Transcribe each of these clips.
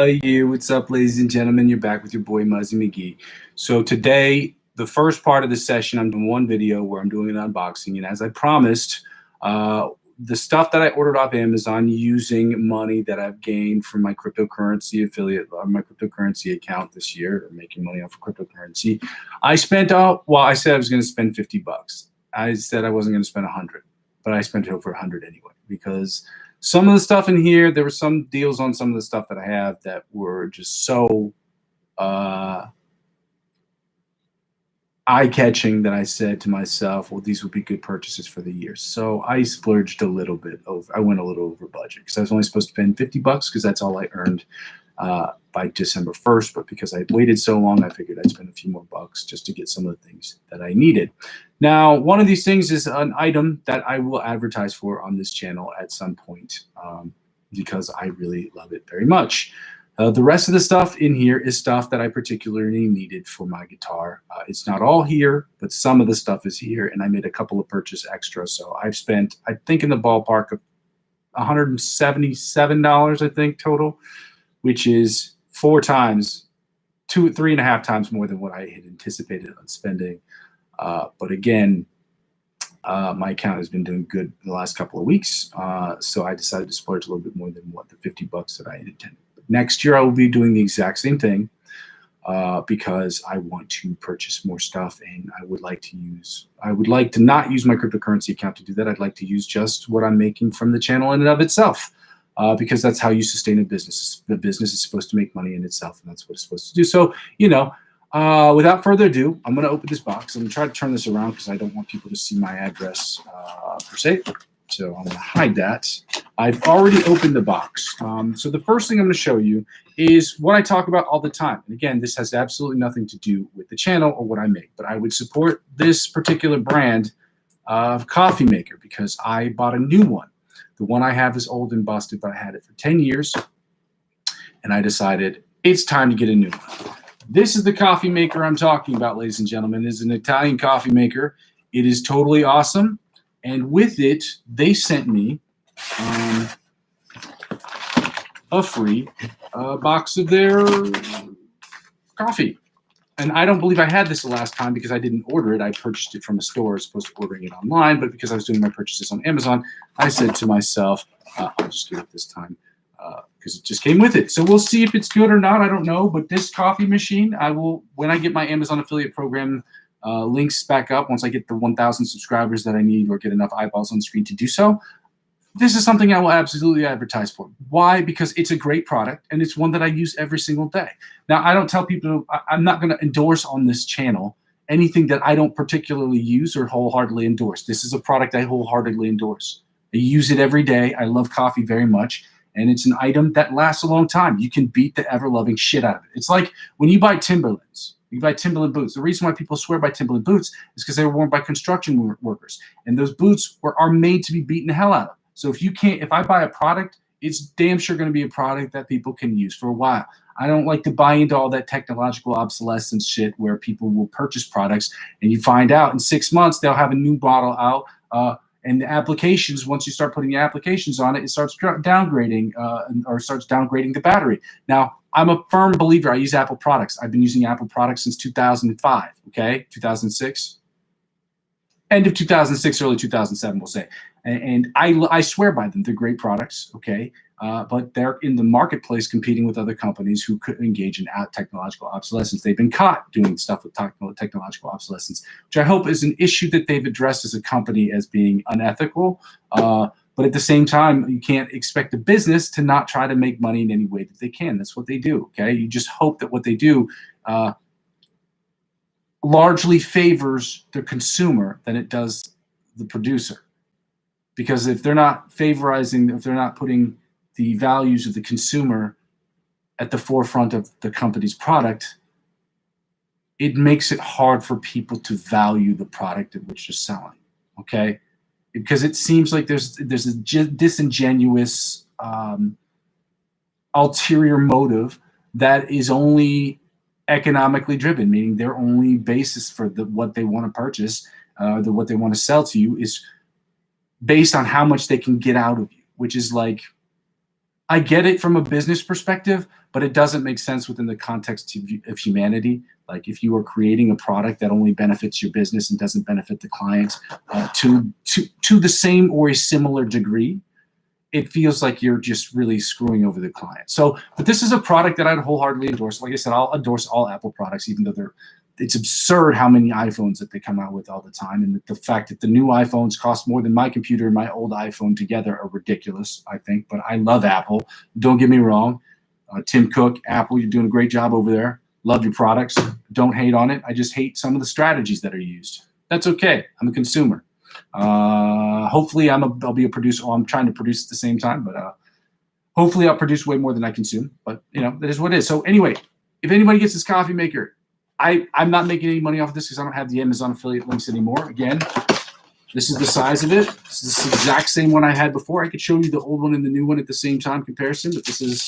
Yeah, what's up, ladies and gentlemen? You're back with your boy Muzzy McGee. So today, the first part of the session, I'm doing one video where I'm doing an unboxing, and as I promised, the stuff that I ordered off Amazon using money that I've gained from my cryptocurrency affiliate, my cryptocurrency account this year, making money off of cryptocurrency. I spent I said I was going to spend $50. I said I wasn't going to spend 100, but I spent over 100 anyway because some of the stuff in here, there were some deals on some of the stuff that I have that were just so eye-catching that I said to myself, well, these would be good purchases for the year. So I splurged a little bit over. I went a little over budget because I was only supposed to spend $50 because that's all I earned by December 1st. But because I waited so long, I figured I'd spend a few more bucks just to get some of the things that I needed. Now, one of these things is an item that I will advertise for on this channel at some point because I really love it very much. The rest of the stuff in here is stuff that I particularly needed for my guitar. It's not all here, but some of the stuff is here, and I made a couple of purchases extra. So I've spent, I think, in the ballpark of $177, I think, total, which is 3.5 times more than what I had anticipated on spending. But again, my account has been doing good in the last couple of weeks, so I decided to splurge a little bit more than what the $50 that I had intended. Next year, I will be doing the exact same thing because I want to purchase more stuff, and I would like to not use my cryptocurrency account to do that. I'd like to use just what I'm making from the channel in and of itself because that's how you sustain a business. The business is supposed to make money in itself, and that's what it's supposed to do. So, you know, without further ado, I'm going to open this box. I'm going to try to turn this around because I don't want people to see my address per se. So I'm going to hide that. I've already opened the box. So the first thing I'm going to show you is what I talk about all the time. And again, this has absolutely nothing to do with the channel or what I make, but I would support this particular brand of coffee maker because I bought a new one. The one I have is old and busted, but I had it for 10 years. And I decided it's time to get a new one. This is the coffee maker I'm talking about, ladies and gentlemen. It is an Italian coffee maker. It is totally awesome. And with it, they sent me a free box of their coffee. And I don't believe I had this the last time because I didn't order it. I purchased it from a store as opposed to ordering it online. But because I was doing my purchases on Amazon, I said to myself, I'll just get it this time because it just came with it. So we'll see if it's good or not. I don't know. But this coffee machine, I will, when I get my Amazon affiliate program links back up, once I get the 1,000 subscribers that I need or get enough eyeballs on the screen to do so, this is something I will absolutely advertise for. Why? Because it's a great product and it's one that I use every single day. Now, I don't tell people, I'm not going to endorse on this channel anything that I don't particularly use or wholeheartedly endorse. This is a product I wholeheartedly endorse. I use it every day. I love coffee very much. And it's an item that lasts a long time. You can beat the ever-loving shit out of it. It's like when you buy Timberlands. You buy Timberland boots. The reason why people swear by Timberland boots is because they were worn by construction workers. And those boots are made to be beaten the hell out of. So if I buy a product, it's damn sure going to be a product that people can use for a while. I don't like to buy into all that technological obsolescence shit where people will purchase products and you find out in 6 months they'll have a new model out. And the applications, once you start putting the applications on it, it starts downgrading or starts downgrading the battery. Now, I'm a firm believer. I use Apple products. I've been using Apple products since 2005, okay? 2006? End of 2006, early 2007, we'll say. And I swear by them. They're great products, okay? But they're in the marketplace competing with other companies who could engage in technological obsolescence. They've been caught doing stuff with technological obsolescence, which I hope is an issue that they've addressed as a company as being unethical. But at the same time, you can't expect a business to not try to make money in any way that they can. That's what they do, okay? You just hope that what they do largely favors the consumer than it does the producer. Because if they're not favorizing, if they're not putting the values of the consumer at the forefront of the company's product, it makes it hard for people to value the product at which they're selling, okay? Because it seems like there's a disingenuous ulterior motive that is only economically driven, meaning their only basis for what they want to purchase, what they want to sell to you is based on how much they can get out of you, which is like I get it from a business perspective, but it doesn't make sense within the context of humanity. Like if you are creating a product that only benefits your business and doesn't benefit the client to the same or a similar degree, it feels like you're just really screwing over the client. So, but this is a product that I'd wholeheartedly endorse. Like I said, I'll endorse all Apple products, even though it's absurd how many iPhones that they come out with all the time. And the fact that the new iPhones cost more than my computer and my old iPhone together are ridiculous, I think. But I love Apple. Don't get me wrong. Tim Cook, Apple, you're doing a great job over there. Love your products. Don't hate on it. I just hate some of the strategies that are used. That's okay. I'm a consumer. Hopefully I'll be a producer. I'm trying to produce at the same time, but hopefully I'll produce way more than I consume. But that is what it is. So anyway, if anybody gets this coffee maker, I'm not making any money off of this because I don't have the Amazon affiliate links anymore. Again, this is the size of it. This is the exact same one I had before. I could show you the old one and the new one at the same time comparison, but this is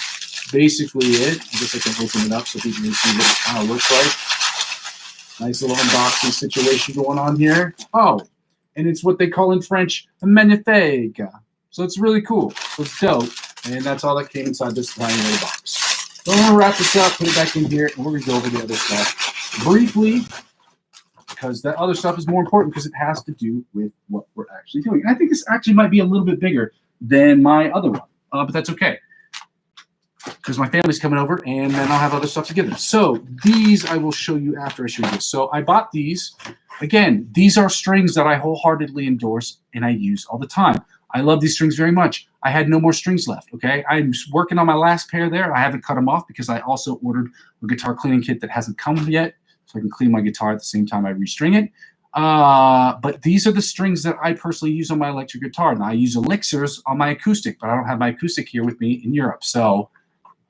basically it. I guess I can open it up so people can see what it kind of looks like. Nice little unboxing situation going on here. Oh, and it's what they call in French a magnifique. So it's really cool. So it's dope. And that's all that came inside this tiny little box. So I'm going to wrap this up, put it back in here, and we're going to go over the other stuff briefly, because that other stuff is more important because it has to do with what we're actually doing. And I think this actually might be a little bit bigger than my other one, but that's okay because my family's coming over and then I'll have other stuff to give them. So these I will show you after I show you this. So I bought these. Again, these are strings that I wholeheartedly endorse and I use all the time. I love these strings very much. I had no more strings left, okay? I'm working on my last pair there. I haven't cut them off because I also ordered a guitar cleaning kit that hasn't come yet, so I can clean my guitar at the same time I restring it. But these are the strings that I personally use on my electric guitar. Now, I use elixirs on my acoustic, but I don't have my acoustic here with me in Europe. So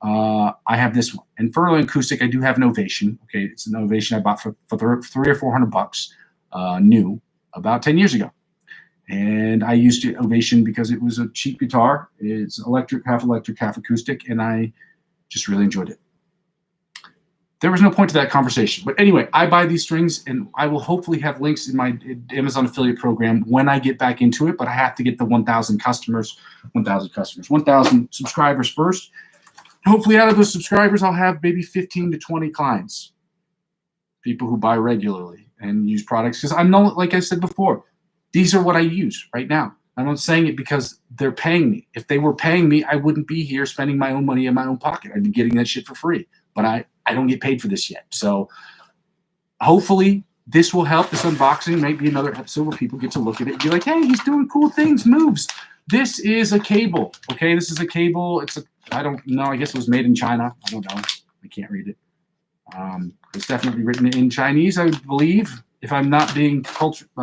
I have this one. And for an acoustic, I do have an Ovation. Okay, it's an Ovation I bought for $300 or $400 new about 10 years ago. And I used Ovation because it was a cheap guitar. It's half electric, half acoustic, and I just really enjoyed it. There was no point to that conversation. But anyway, I buy these strings, and I will hopefully have links in my Amazon affiliate program when I get back into it, but I have to get the 1,000 subscribers first. Hopefully out of those subscribers, I'll have maybe 15 to 20 clients, people who buy regularly and use products. Because I'm not, like I said before, these are what I use right now. I'm not saying it because they're paying me. If they were paying me, I wouldn't be here spending my own money in my own pocket. I'd be getting that shit for free. But I don't get paid for this yet. So hopefully this will help. This unboxing might be another episode where people get to look at it and be like, hey, he's doing cool things, moves. This is a cable. Okay, this is a cable. I don't know. I guess it was made in China. I don't know. I can't read it. It's definitely written in Chinese, I believe, if I'm not being culturally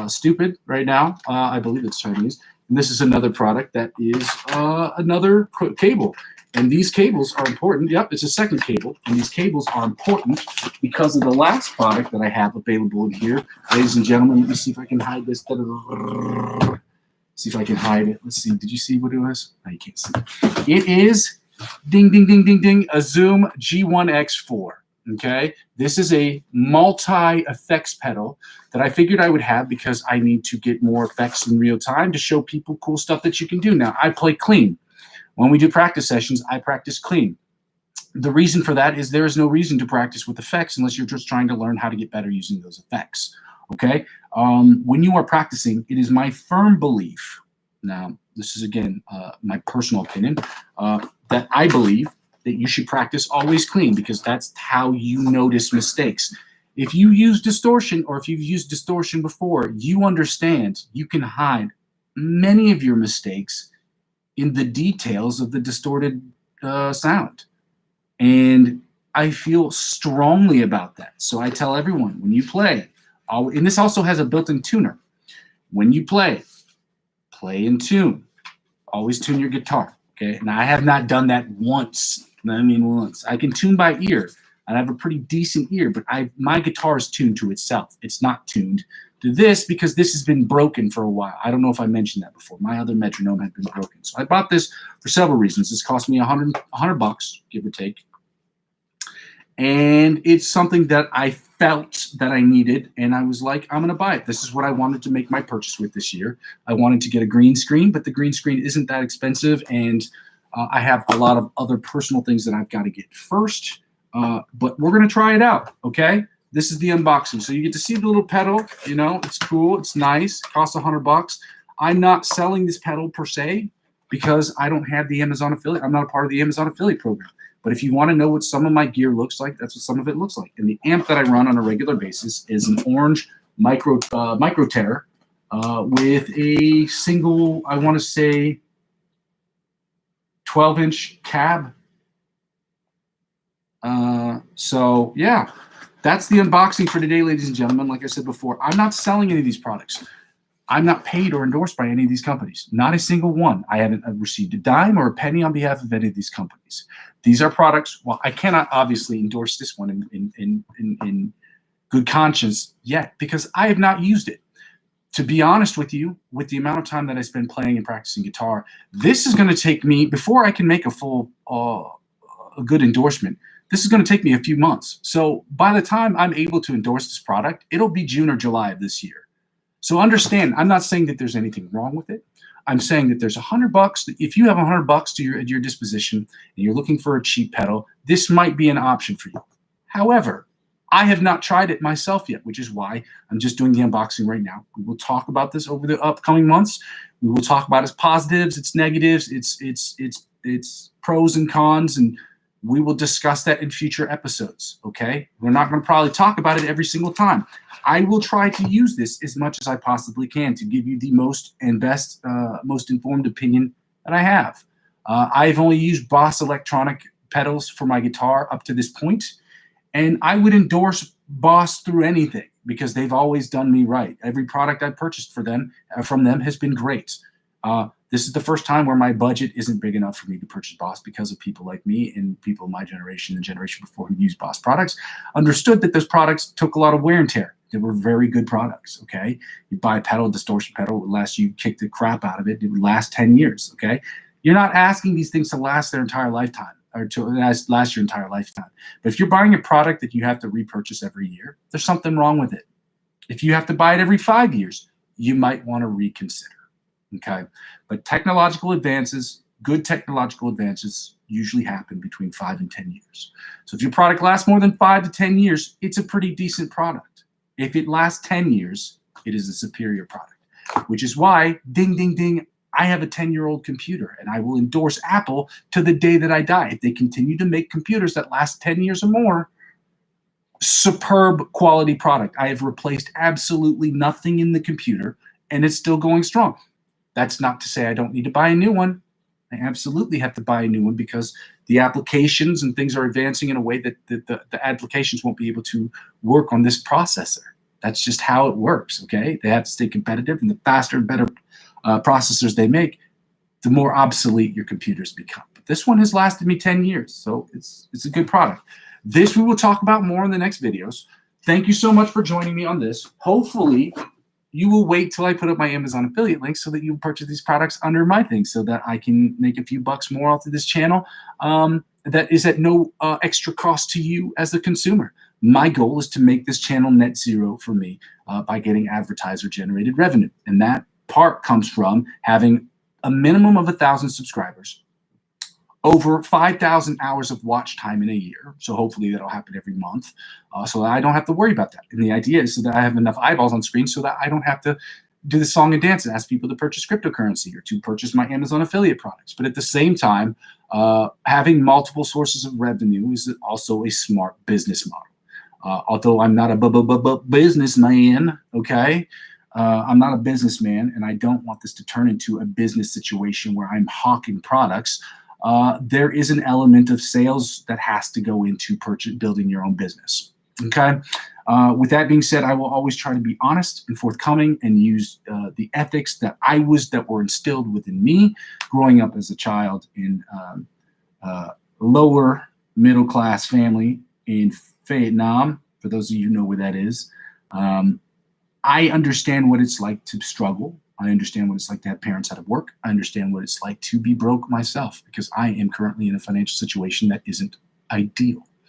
stupid right now. I believe it's Chinese. And this is another product that is another cable. And these cables are important. Yep, it's a second cable. And these cables are important because of the last product that I have available in here. Ladies and gentlemen, let me see if I can hide this. See if I can hide it. Let's see. Did you see what it was? No, you can't see. It is, ding, ding, ding, ding, ding, a Zoom G1X4. Okay, this is a multi-effects pedal that I figured I would have because I need to get more effects in real time to show people cool stuff that you can do. Now, I play clean. When we do practice sessions, I practice clean. The reason for that is there is no reason to practice with effects unless you're just trying to learn how to get better using those effects. Okay, when you are practicing, it is my firm belief. Now, this is again my personal opinion that I believe that you should practice always clean because that's how you notice mistakes. If you use distortion or if you've used distortion before, you understand you can hide many of your mistakes in the details of the distorted sound. And I feel strongly about that. So I tell everyone when you play, and this also has a built-in tuner. When you play in tune. Always tune your guitar. Okay. Now I have not done that once. I mean once. I can tune by ear. And I have a pretty decent ear, but my guitar is tuned to itself. It's not tuned to this because this has been broken for a while. I don't know if I mentioned that before. My other metronome had been broken. So I bought this for several reasons. This cost me $100, give or take. And it's something that I felt that I needed, and I was like, I'm going to buy it. This is what I wanted to make my purchase with this year. I wanted to get a green screen, but the green screen isn't that expensive, and I have a lot of other personal things that I've got to get first. But we're going to try it out, okay? This is the unboxing. So you get to see the little pedal. You know, it's cool. It's nice. It costs $100. I'm not selling this pedal per se because I don't have the Amazon affiliate. I'm not a part of the Amazon affiliate program. But if you want to know what some of my gear looks like, that's what some of it looks like. And the amp that I run on a regular basis is an orange micro Terror with a single, I want to say, 12-inch cab. So yeah, that's the unboxing for today, ladies and gentlemen. Like I said before, I'm not selling any of these products. I'm not paid or endorsed by any of these companies. Not a single one. I haven't received a dime or a penny on behalf of any of these companies. These are products. Well, I cannot obviously endorse this one in good conscience yet because I have not used it. To be honest with you, with the amount of time that I spend playing and practicing guitar, this is going to take me, before I can make a full, a good endorsement, this is going to take me a few months. So by the time I'm able to endorse this product, it'll be June or July of this year. So understand, I'm not saying that there's anything wrong with it. I'm saying that there's $100. If you have $100 at your disposition and you're looking for a cheap pedal, this might be an option for you. However, I have not tried it myself yet, which is why I'm just doing the unboxing right now. We will talk about this over the upcoming months. We will talk about its positives, its negatives, its pros and cons, and we will discuss that in future episodes, okay? We're not going to probably talk about it every single time. I will try to use this as much as I possibly can to give you the most and best, most informed opinion that I have. I've only used Boss electronic pedals for my guitar up to this point, and I would endorse Boss through anything because they've always done me right. Every product I purchased from them has been great. This is the first time where my budget isn't big enough for me to purchase Boss because of people like me and people of my generation, the generation before who used Boss products, understood that those products took a lot of wear and tear. They were very good products, okay? You buy a pedal, distortion pedal, it would last you kick the crap out of it. It would last 10 years, okay? You're not asking these things to last their entire lifetime or to last your entire lifetime. But if you're buying a product that you have to repurchase every year, there's something wrong with it. If you have to buy it every 5 years, you might want to reconsider. Okay, but technological advances, good technological advances usually happen between 5 and 10 years. So if your product lasts more than 5 to 10 years, it's a pretty decent product. If it lasts 10 years, it is a superior product, which is why, ding, ding, ding, I have a 10-year-old computer and I will endorse Apple to the day that I die. If they continue to make computers that last 10 years or more, superb quality product. I have replaced absolutely nothing in the computer and it's still going strong. That's not to say I don't need to buy a new one. I absolutely have to buy a new one because the applications and things are advancing in a way that the applications won't be able to work on this processor. That's just how it works, okay? They have to stay competitive, and the faster and better processors they make, the more obsolete your computers become. But this one has lasted me 10 years, so it's a good product. This we will talk about more in the next videos. Thank you so much for joining me on this. Hopefully, you will wait till I put up my Amazon affiliate link so that you purchase these products under my thing so that I can make a few bucks more off of this channel that is at no extra cost to you as the consumer. My goal is to make this channel net zero for me by getting advertiser-generated revenue. And that part comes from having a minimum of 1,000 subscribers, over 5,000 hours of watch time in a year. So hopefully that'll happen every month so that I don't have to worry about that. And the idea is so that I have enough eyeballs on screen so that I don't have to do the song and dance and ask people to purchase cryptocurrency or to purchase my Amazon affiliate products. But at the same time, having multiple sources of revenue is also a smart business model. Although I'm not a businessman, okay? I'm not a businessman, and I don't want this to turn into a business situation where I'm hawking products. There is an element of sales that has to go into building your own business. Okay. With that being said, I will always try to be honest and forthcoming and use the ethics that were instilled within me growing up as a child in lower middle class family in Vietnam. For those of you who know where that is, I understand what it's like to struggle. I understand what it's like to have parents out of work. I understand what it's like to be broke myself because I am currently in a financial situation that isn't ideal.